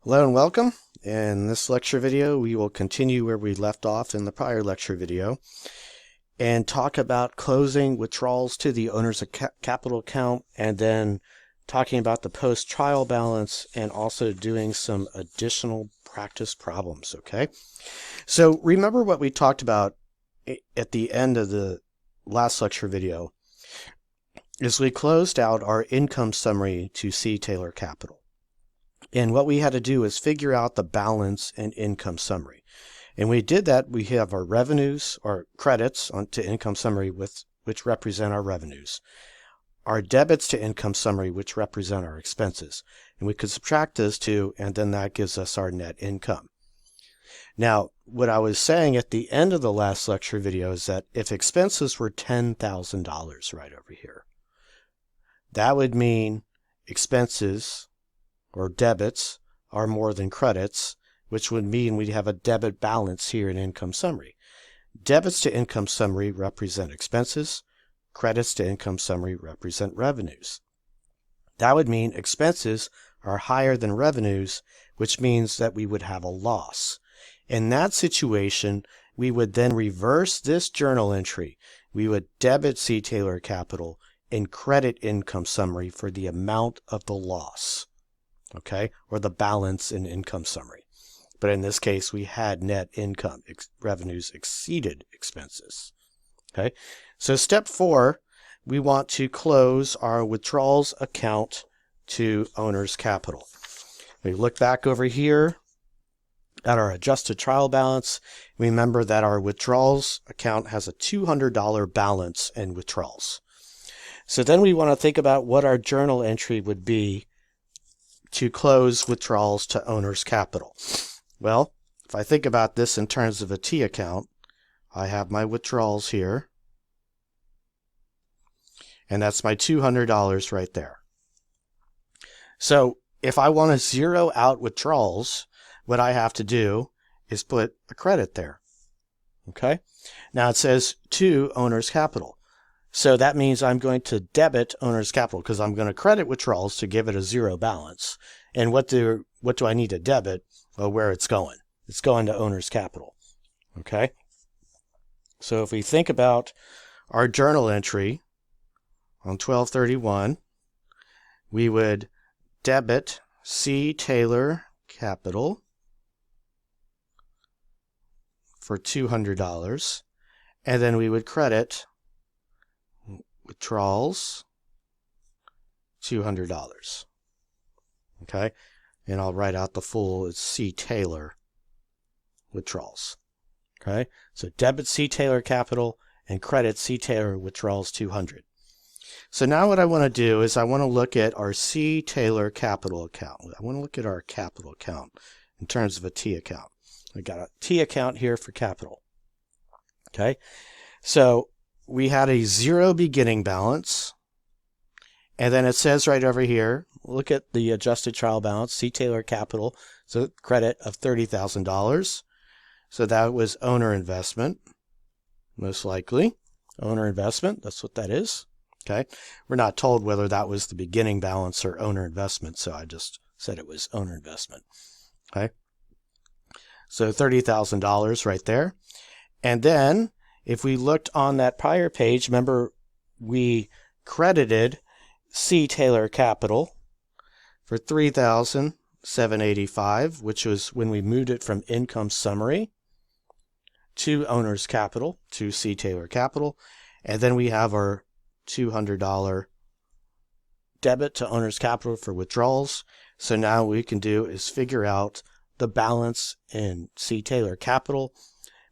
Hello and welcome. In this lecture video, we will continue where we left off in the prior lecture video and talk about closing withdrawals to the owner's capital account, and then talking about the post-trial balance and also doing some additional practice problems, okay? So remember what we talked about at the end of the last lecture video is we closed out our income summary to C. Taylor Capital. And what we had to do is figure out the balance and income summary. And we did that. We have our revenues or credits to income summary which represent our revenues, our debits to income summary, which represent our expenses. And we could subtract those two, and then that gives us our net income. Now, what I was saying at the end of the last lecture video is that if expenses were $10,000 right over here, that would mean expenses or debits are more than credits, which would mean we'd have a debit balance here in income summary. Debits to income summary represent expenses. Credits to income summary represent revenues. That would mean expenses are higher than revenues, which means that we would have a loss. In that situation, we would then reverse this journal entry. We would debit C. Taylor Capital and credit income summary for the amount of the loss. Okay, or the balance in income summary. But in this case, we had net income. Revenues exceeded expenses. Okay, so step 4, we want to close our withdrawals account to owner's capital. We look back over here at our adjusted trial balance. Remember that our withdrawals account has a $200 balance in withdrawals. So then we want to think about what our journal entry would be to close withdrawals to owner's capital. Well, if I think about this in terms of a T account, I have my withdrawals here, and that's my $200 right there. So if I want to zero out withdrawals, what I have to do is put a credit there. Okay? Now it says to owner's capital. So that means I'm going to debit owner's capital because I'm going to credit withdrawals to give it a zero balance. And what do I need to debit? Well, where it's going. It's going to owner's capital. Okay? So if we think about our journal entry on 12/31, we would debit C. Taylor Capital for $200, and then we would credit withdrawals $200. Okay, and I'll write out the full. It's C. Taylor withdrawals. Okay, so debit C. Taylor Capital and credit C. Taylor withdrawals $200. So now what I want to do is I want to look at our C. Taylor Capital account. I want to look at our capital account in terms of a T account. I got a T account here for capital. Okay, so we had a zero beginning balance, and then it says right over here, look at the adjusted trial balance, C. Taylor Capital, so credit of $30,000. So that was owner investment, most likely. Owner investment, that's what that is. Okay, we're not told whether that was the beginning balance or owner investment, so I just said it was owner investment. Okay, so $30,000 right there. And then if we looked on that prior page, remember we credited C. Taylor Capital for $3,785, which was when we moved it from income summary to owner's capital to C. Taylor Capital. And then we have our $200 debit to owner's capital for withdrawals. So now what we can do is figure out the balance in C. Taylor Capital,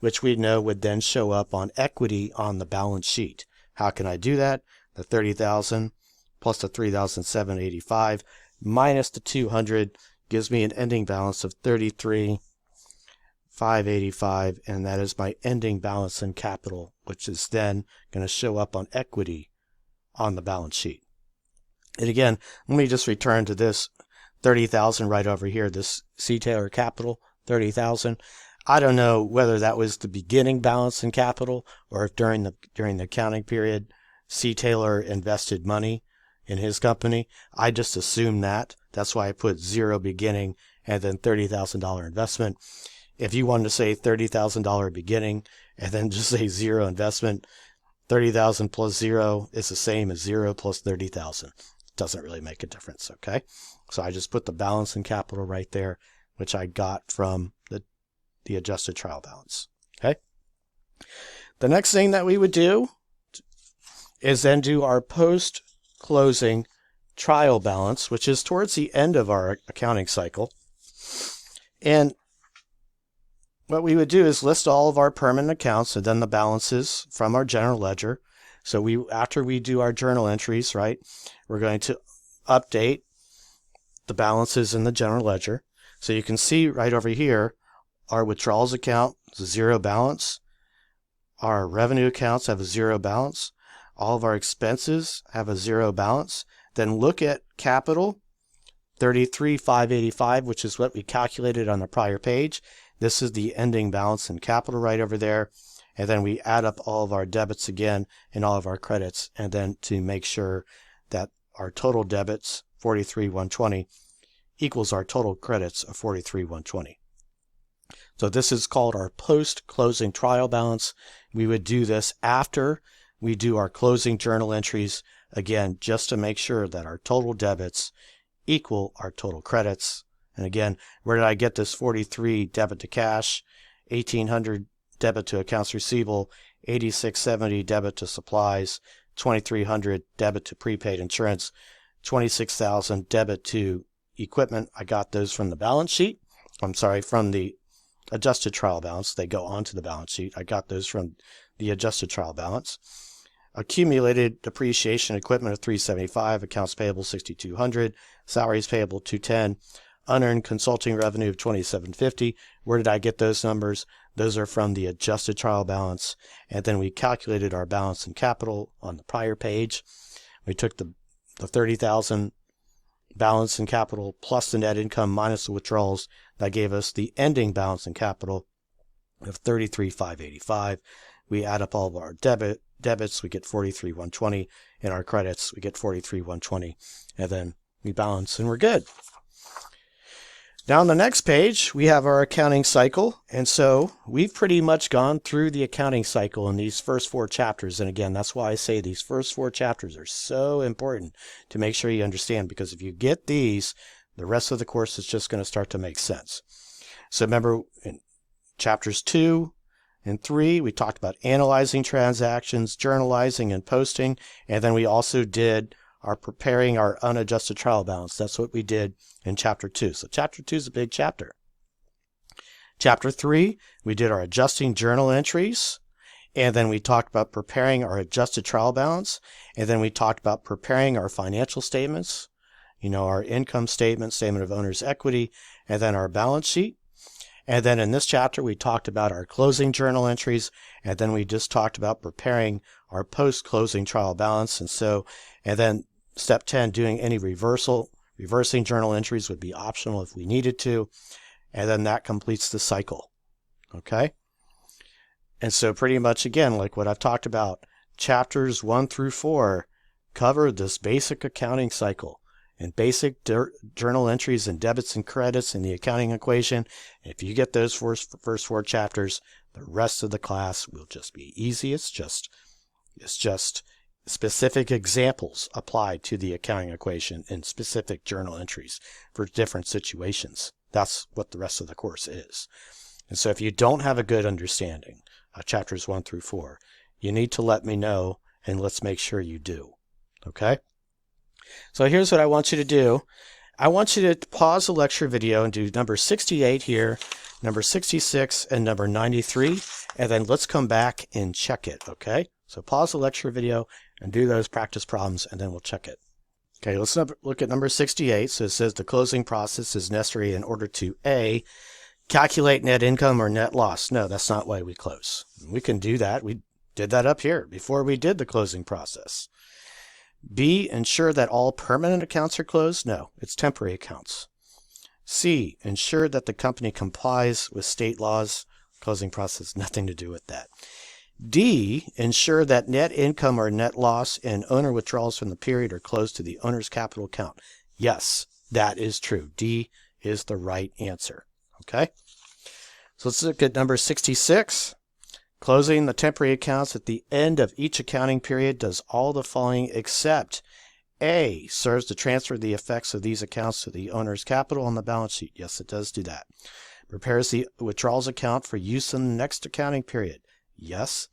which we know would then show up on equity on the balance sheet. How can I do that? The $30,000 plus the $3,785 minus the $200 gives me an ending balance of $33,585, and that is my ending balance in capital, which is then going to show up on equity on the balance sheet. And again, let me just return to this $30,000 right over here, this C. Taylor Capital, $30,000. I don't know whether that was the beginning balance in capital or if during the accounting period C. Taylor invested money in his company. I just assumed that. That's why I put zero beginning and then $30,000 investment. If you wanted to say $30,000 beginning and then just say zero investment, 30,000 plus zero is the same as 0 plus 30,000. Doesn't really make a difference, okay? So I just put the balance in capital right there, which I got from the adjusted trial balance, okay? The next thing that we would do is then do our post-closing trial balance, which is towards the end of our accounting cycle. And what we would do is list all of our permanent accounts and then the balances from our general ledger. So after we do our journal entries, right, we're going to update the balances in the general ledger. So you can see right over here, our withdrawals account is a zero balance. Our revenue accounts have a zero balance. All of our expenses have a zero balance. Then look at capital, 33,585, which is what we calculated on the prior page. This is the ending balance in capital right over there. And then we add up all of our debits again and all of our credits. And then to make sure that our total debits, 43,120, equals our total credits of 43,120. So this is called our post-closing trial balance. We would do this after we do our closing journal entries, again, just to make sure that our total debits equal our total credits. And again, where did I get this 43 debit to cash, 1,800 debit to accounts receivable, 8,670 debit to supplies, 2,300 debit to prepaid insurance, 26,000 debit to equipment? I got those from the balance sheet. I'm sorry, from the adjusted trial balance. They go onto the balance sheet. I got those from the adjusted trial balance. Accumulated depreciation equipment of 375, accounts payable 6,200, salaries payable 210, unearned consulting revenue of 2,750. Where did I get those numbers? Those are from the adjusted trial balance. And then we calculated our balance in capital on the prior page. We took the 30,000 balance in capital plus the net income minus the withdrawals. That gave us the ending balance in capital of 33,585. We add up all of our debits, we get 43,120, and our credits, we get 43,120, and then we balance and we're good. Now on the next page, we have our accounting cycle, and so we've pretty much gone through the accounting cycle in these first 4 chapters. And again, that's why I say these first 4 chapters are so important to make sure you understand, because if you get these, the rest of the course is just going to start to make sense. So remember, in chapters 2 and 3, we talked about analyzing transactions, journalizing, and posting, and then we also did our preparing our unadjusted trial balance. That's what we did in chapter 2. So chapter 2 is a big chapter. Chapter 3, we did our adjusting journal entries, and then we talked about preparing our adjusted trial balance, and then we talked about preparing our financial statements, our income statement, statement of owner's equity, and then our balance sheet. And then in this chapter, we talked about our closing journal entries, and then we just talked about preparing our post-closing trial balance. And then step 10, doing any reversing journal entries would be optional if we needed to. And then that completes the cycle. Okay? And so pretty much, again, like what I've talked about, chapters 1 through 4 cover this basic accounting cycle and basic journal entries and debits and credits in the accounting equation. If you get those first 4 chapters, the rest of the class will just be easy. It's just specific examples applied to the accounting equation in specific journal entries for different situations. That's what the rest of the course is. And so if you don't have a good understanding of chapters 1 through 4, you need to let me know, and let's make sure you do. Okay? So here's what I want you to do. I want you to pause the lecture video and do number 68 here, number 66, and number 93, and then let's come back and check it, okay? So pause the lecture video and do those practice problems, and then we'll check it. Okay, let's look at number 68. So it says the closing process is necessary in order to A, calculate net income or net loss. No, that's not why we close. We can do that. We did that up here before we did the closing process. B, ensure that all permanent accounts are closed. No, it's temporary accounts. C, ensure that the company complies with state laws. Closing process, nothing to do with that. D, ensure that net income or net loss and owner withdrawals from the period are closed to the owner's capital account. Yes, that is true. D is the right answer. Okay? So let's look at number 66. Closing the temporary accounts at the end of each accounting period does all the following except A, serves to transfer the effects of these accounts to the owner's capital on the balance sheet. Yes, it does do that. Prepares the withdrawals account for use in the next accounting period. Yes.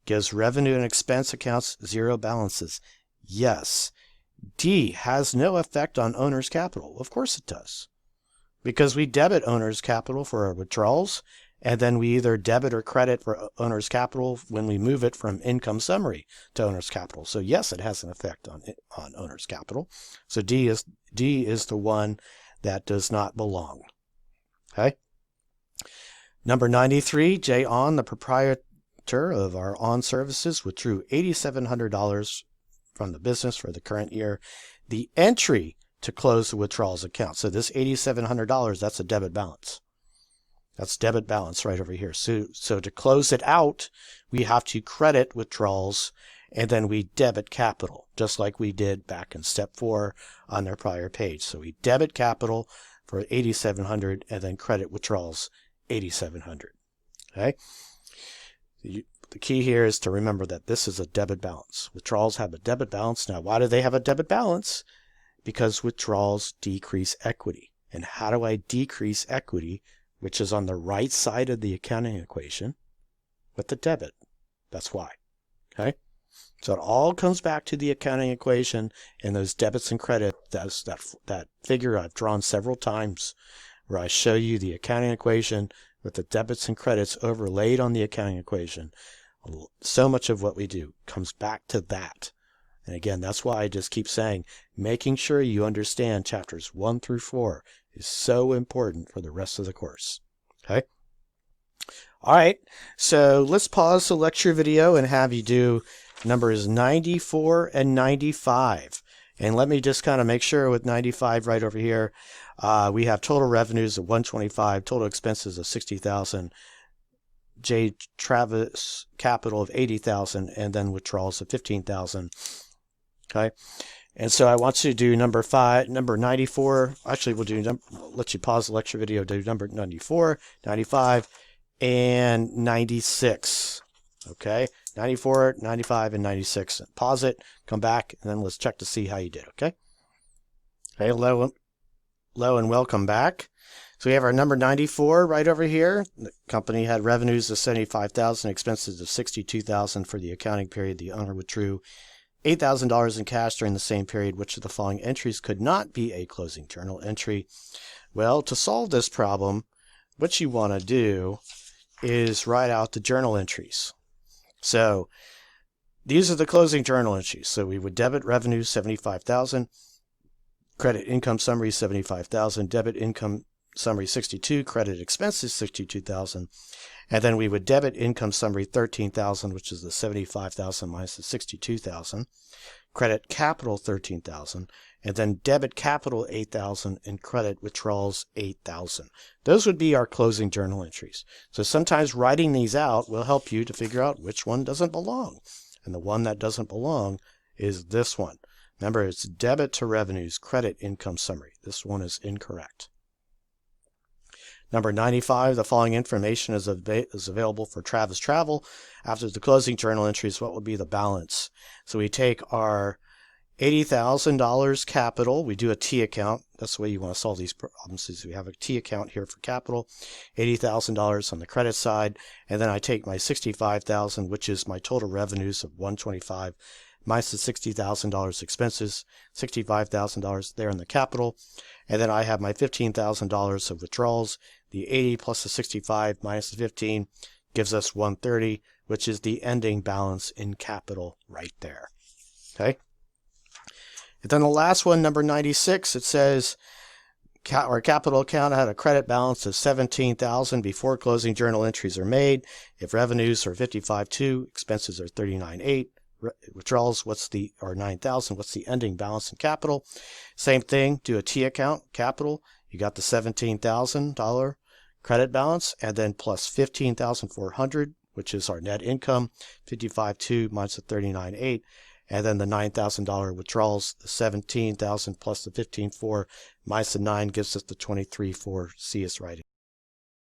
Gives revenue and expense accounts zero balances. Yes. D, has no effect on owner's capital. Of course it does. Because we debit owner's capital for our withdrawals, and then we either debit or credit for owner's capital when we move it from income summary to owner's capital. So yes, it has an effect on owner's capital. So D is the one that does not belong. Okay. Number 93, J. On, the proprietor of our On services, withdrew $8,700 from the business for the current year. The entry to close the withdrawals account. So this $8,700, that's a debit balance. That's debit balance right over here. So to close it out, we have to credit withdrawals and then we debit capital, just like we did back in step 4 on their prior page. So we debit capital for $8,700 and then credit withdrawals $8,700. Okay. The key here is to remember that this is a debit balance. Withdrawals have a debit balance. Now, why do they have a debit balance? Because withdrawals decrease equity. And how do I decrease equity, which is on the right side of the accounting equation, with the debit? That's why. Okay? So it all comes back to the accounting equation and those debits and credits. That figure I've drawn several times where I show you the accounting equation with the debits and credits overlaid on the accounting equation. So much of what we do comes back to that. And again, that's why I just keep saying, making sure you understand chapters 1 through 4 is so important for the rest of the course. Okay? All right, so let's pause the lecture video and have you do numbers 94 and 95. And let me just kind of make sure with 95 right over here, we have total revenues of $125, total expenses of $60,000, J. Travis capital of $80,000, and then withdrawals of $15,000. Okay, and so I want you to do number 94. Actually, we'll let you pause the lecture video, do number 94, 95, and 96. Okay, 94, 95, and 96. Pause it, come back, and then let's check to see how you did. Okay. Hey, hello and welcome back. So we have our number 94 right over here. The company had revenues of $75,000, expenses of $62,000 for the accounting period. The owner withdrew $8,000 in cash during the same period. Which of the following entries could not be a closing journal entry? Well, to solve this problem, what you want to do is write out the journal entries. So these are the closing journal entries. So we would debit revenue $75,000, credit income summary $75,000, debit income summary $62,000, credit expenses $62,000, and then we would debit income summary $13,000, which is the $75,000 minus the $62,000, credit capital $13,000, and then debit capital $8,000 and credit withdrawals $8,000. Those would be our closing journal entries. So sometimes writing these out will help you to figure out which one doesn't belong. And the one that doesn't belong is this one. Remember, it's debit to revenues, credit income summary. This one is incorrect. Number 95, the following information is available for Travis Travel. After the closing journal entries, what would be the balance? So we take our $80,000 capital. We do a T account. That's the way you want to solve these problems, is we have a T account here for capital, $80,000 on the credit side, and then I take my $65,000, which is my total revenues of $125, minus the $60,000 expenses, $65,000 there in the capital, and then I have my $15,000 of withdrawals. The 80 plus the 65 minus the 15 gives us 130, which is the ending balance in capital right there. Okay. And then the last one, number 96, it says our capital account had a credit balance of $17,000 before closing journal entries are made. If revenues are $55,200, expenses are $39,800. Withdrawals, or $9,000, what's the ending balance in capital? Same thing, do a T account, capital. You got the $17,000 credit balance, and then plus $15,400, which is our net income, $55,200 minus the $39,800. And then the $9,000 withdrawals, the $17,000 plus the $15,400 minus the 9 gives us the $23,400 C is writing.